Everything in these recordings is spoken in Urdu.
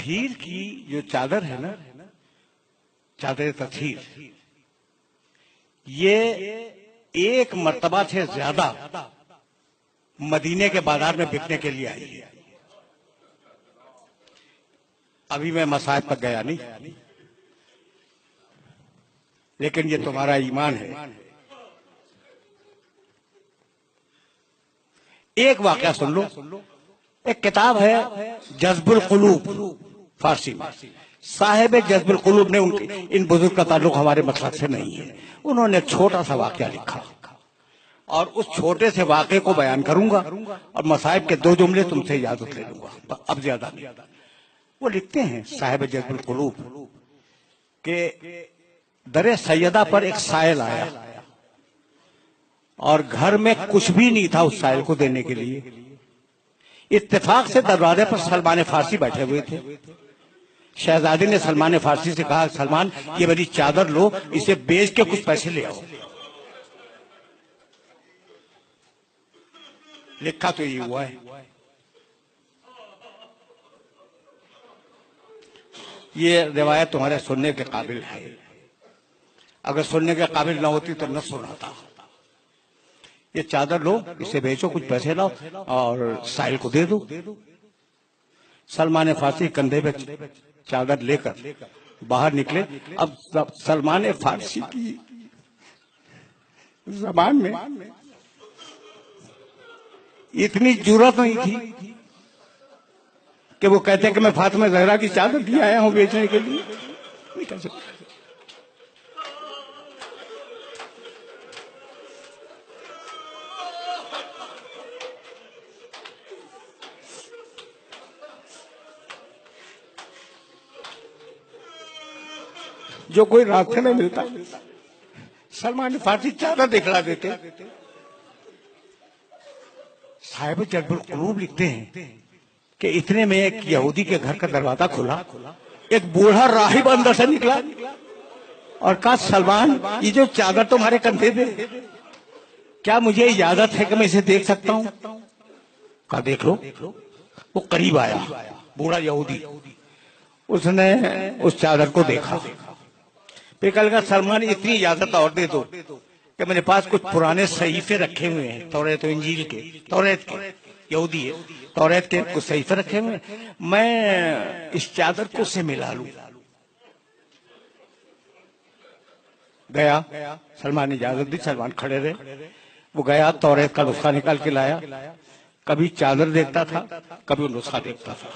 تطہیر کی جو چادر ہے نا، چادر تطہیر، یہ ایک مرتبہ سے زیادہ مدینے کے بازار میں بکنے کے لیے آئی ہے۔ ابھی میں مصائب پر گیا نہیں، لیکن یہ تمہارا ایمان ہے۔ ایک واقعہ سن لو۔ ایک کتاب ہے جذب القلوب، فارسی میں۔ صاحب جذب القلوب نے ان بزرگ کا تعلق ہمارے مسلک سے نہیں ہے، انہوں نے چھوٹا سا واقعہ لکھا، اور اس چھوٹے سے واقعے کو بیان کروں گا اور مصائب کے 2 جملے تم سے اجازت لے لوں گا، اب زیادہ نہیں۔ وہ لکھتے ہیں صاحب جذب القلوب کہ در سیدہ پر ایک سائل آیا اور گھر میں کچھ بھی نہیں تھا اس سائل کو دینے کے لیے۔ اتفاق سے دروازے پر سلمان فارسی بیٹھے ہوئے تھے۔ شہزادی نے سلمان فارسی سے کہا، سلمان یہ میری چادر لو، اسے بیچ کے کچھ پیسے لے آؤ۔ لکھا تو یہ ہوا ہے۔ یہ روایت تمہارے سننے کے قابل ہے، اگر سننے کے قابل نہ ہوتی تو نہ سناتا۔ یہ چادر لو، اسے بیچو، کچھ پیسے لاؤ اور سائل کو دے دو۔ سلمان فارسی کندھے پہ چادر لے کر باہر نکلے۔ اب سلمان فارسی کی زبان میں اتنی جرأت نہیں تھی کہ وہ کہتے کہ میں فاطمہ زہرا کی چادر دی آیا ہوں بیچنے کے لیے، نہیں کہہ سکتے۔ جو کوئی راستے میں ملتا سلمان فارسی چادر دکھلا دیتے۔ صاحب جذب القلوب لکھتے ہیں کہ اتنے میں ایک یہودی کے گھر کا دروازہ کھلا، ایک بوڑھا راہب اندر سے نکلا اور کہا، سلمان یہ جو چادر تمہارے کندھے پہ، کیا مجھے اجازت ہے کہ میں اسے دیکھ سکتا ہوں؟ کہا دیکھ لو۔ وہ قریب آیا، بوڑھا یہودی، اس نے اس چادر کو دیکھا، پھر کہا لگا، سلمان اتنی اجازت اور دے دو کہ میرے پاس کچھ پرانے صحیفے رکھے ہوئے ہیں، توریت و انجیل کے، توریت کے، یہودی ہے، توریت کے کچھ صحیفے رکھے ہوئے ہیں، میں اس چادر کو سے ملا لوں۔ گیا، سلمان نے اجازت دی، سلمان کھڑے رہے۔ وہ گیا، توریت کا نسخہ نکال کے لایا، کبھی چادر دیکھتا تھا، کبھی وہ نسخہ دیکھتا تھا۔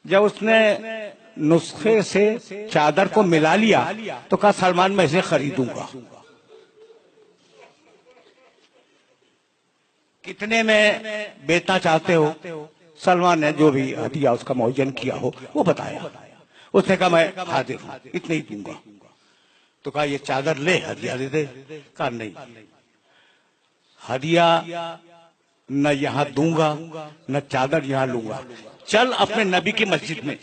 جب اس نے نسخے سے چادر کو ملا لیا تو کہا، سلمان میں اسے خریدوں گا۔ کتنے میں بیچنا چاہتے ہو؟ سلمان نے جو بھی ہدیہ اس کا معین کیا ہو وہ بتایا۔ اس نے کہا میں حاضر ہوں، اتنے ہی دوں گا۔ تو کہا یہ چادر لے، ہدیہ دے دے۔ کہا نہیں، ہدیہ نہ یہاں دوں گا نہ چادر یہاں لوں گا، چل اپنے نبی کی مسجد میں۔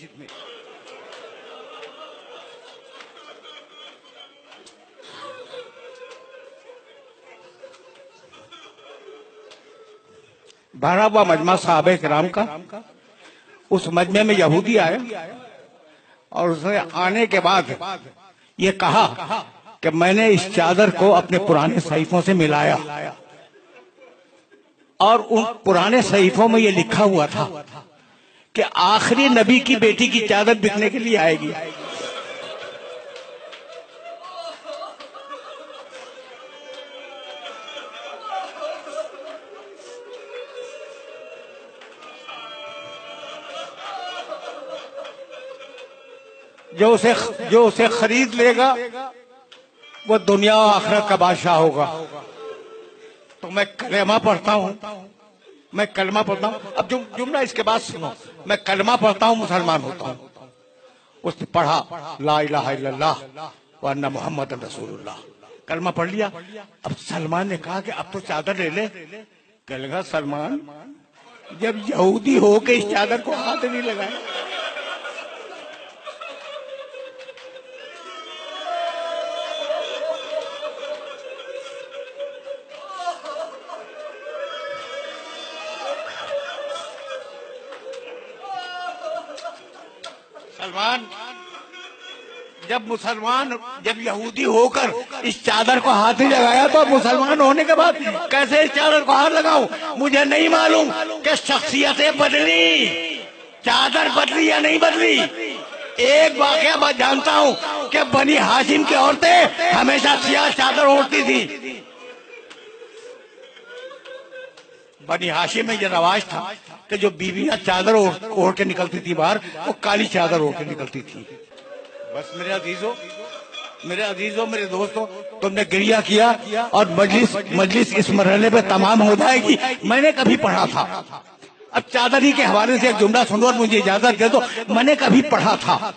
بھرا ہوا مجمع صحابہ کرام کا، اس مجمع میں یہودی آیا اور اس نے آنے کے بعد یہ کہا کہ میں نے اس چادر کو اپنے پرانے صحیفوں سے ملایا اور ان پرانے صحیفوں میں یہ لکھا ہوا تھا کہ آخری نبی کی بیٹی کی چادر بکنے کے لیے آئے گی۔ جو اسے خرید لے گا وہ دنیا و آخرت کا بادشاہ ہوگا۔ تو میں کلمہ پڑھتا ہوں، میں کلمہ پڑھتا ہوں۔ اب جملہ اس کے بعد سنو، میں کلمہ پڑھتا ہوں، مسلمان ہوتا ہوں۔ اس نے پڑھا لا الہ الا اللہ وان محمد رسول اللہ، کلمہ پڑھ لیا۔ اب سلمان نے کہا کہ اب تو چادر لے لے۔ کہنے لگا سلمان جب یہودی ہو کے اس چادر کو ہاتھ نہیں لگائے۔ جب یہودی ہو کر اس چادر کو ہاتھ نہیں لگایا تو مسلمان ہونے کے بعد کیسے اس چادر کو ہاتھ لگاؤں؟ مجھے نہیں معلوم کہ شخصیتیں بدلی، چادر بدلی یا نہیں بدلی۔ ایک واقعہ میں جانتا ہوں کہ بنی ہاشم کی عورتیں ہمیشہ سیاہ چادر اوڑھتی تھی۔ بنی ہاشم میں یہ رواج تھا کہ جو بیویاں چادر اوڑھ کے نکلتی تھی باہر، وہ کالی چادر اوڑھ کے نکلتی تھی۔ بس میرے عزیزوں میرے دوستوں، تم نے گریہ کیا اور مجلس اس مرحلے پہ تمام ہو جائے گی۔ میں نے کبھی پڑھا تھا، اب چادر ہی کے حوالے سے ایک جملہ سنو اور مجھے اجازت دے دو۔ میں نے کبھی پڑھا تھا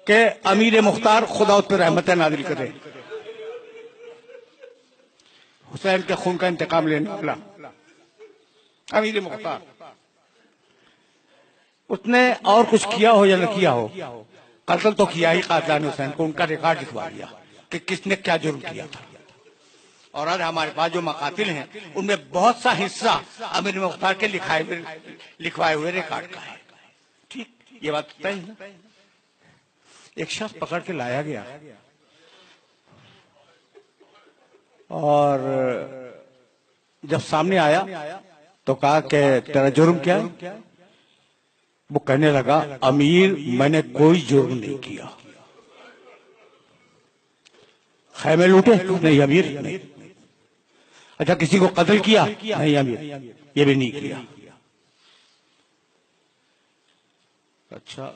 کہ امیر مختار خدا اس پہ رحمت نازل کرے، حسین کے خون کا انتقام لینے والا امیر مختار، اس نے اور کچھ کیا ہو یا نہ کیا ہو، قتل تو کیا ہی قاتلان حسین کو، ان کا ریکارڈ لکھوا دیا کہ کس نے کیا جرم کیا تھا۔ اور آج ہمارے پاس جو مقاتل ہیں ان میں بہت سا حصہ امیر مختار کے لکھوائے ہوئے ریکارڈ کا ہے۔ ٹھیک، یہ بات طے ہے نا؟ ایک شخص پکڑ کے لایا گیا اور جب سامنے آیا تو کہا کہ تیرا جرم کیا ہے؟ وہ کہنے لگا امیر میں نے کوئی جرم نہیں کیا۔ خیمے لوٹے؟ نہیں امیر نہیں۔ اچھا کسی کو قتل کیا؟ نہیں امیر یہ بھی نہیں کیا۔ اچھا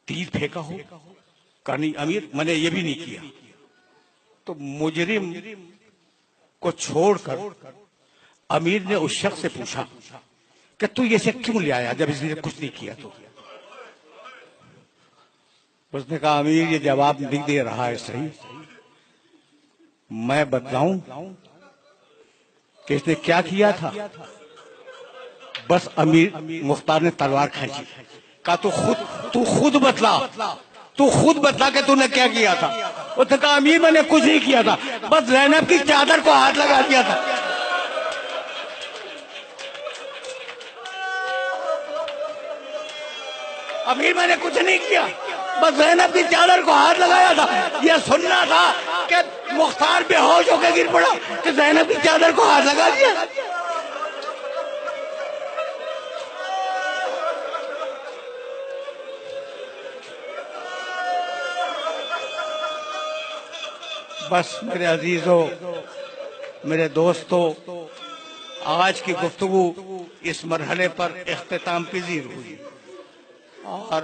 تیر پھینکا ہو؟ کہا نہیں امیر میں نے یہ بھی نہیں کیا۔ تو مجرم کو چھوڑ کر امیر نے اس شخص سے پوچھا کہ تو یہ سے کیوں لے آیا جب اس نے کچھ نہیں کیا؟ تو اس نے کہا امیر یہ جواب نہیں دے رہا ہے صحیح، میں بتلاؤں کہ اس نے کیا کیا تھا؟ بس امیر مختار نے تلوار کھینچی، کہا تو خود بتلا کہ تو نے کیا کیا تھا؟ اس نے کہا امیر میں نے کچھ نہیں کیا تھا، بس زینب کی چادر کو ہاتھ لگا دیا تھا۔ امیر میں نے کچھ نہیں کیا، بس زینب کی چادر کو ہاتھ لگایا تھا۔ یہ سننا تھا کہ مختار بے ہوش ہو کے گر پڑا کہ زینب کی چادر کو ہاتھ لگا دیا۔ بس میرے عزیزوں میرے دوستوں، آج کی گفتگو اس مرحلے پر اختتام پذیر ہوئی اور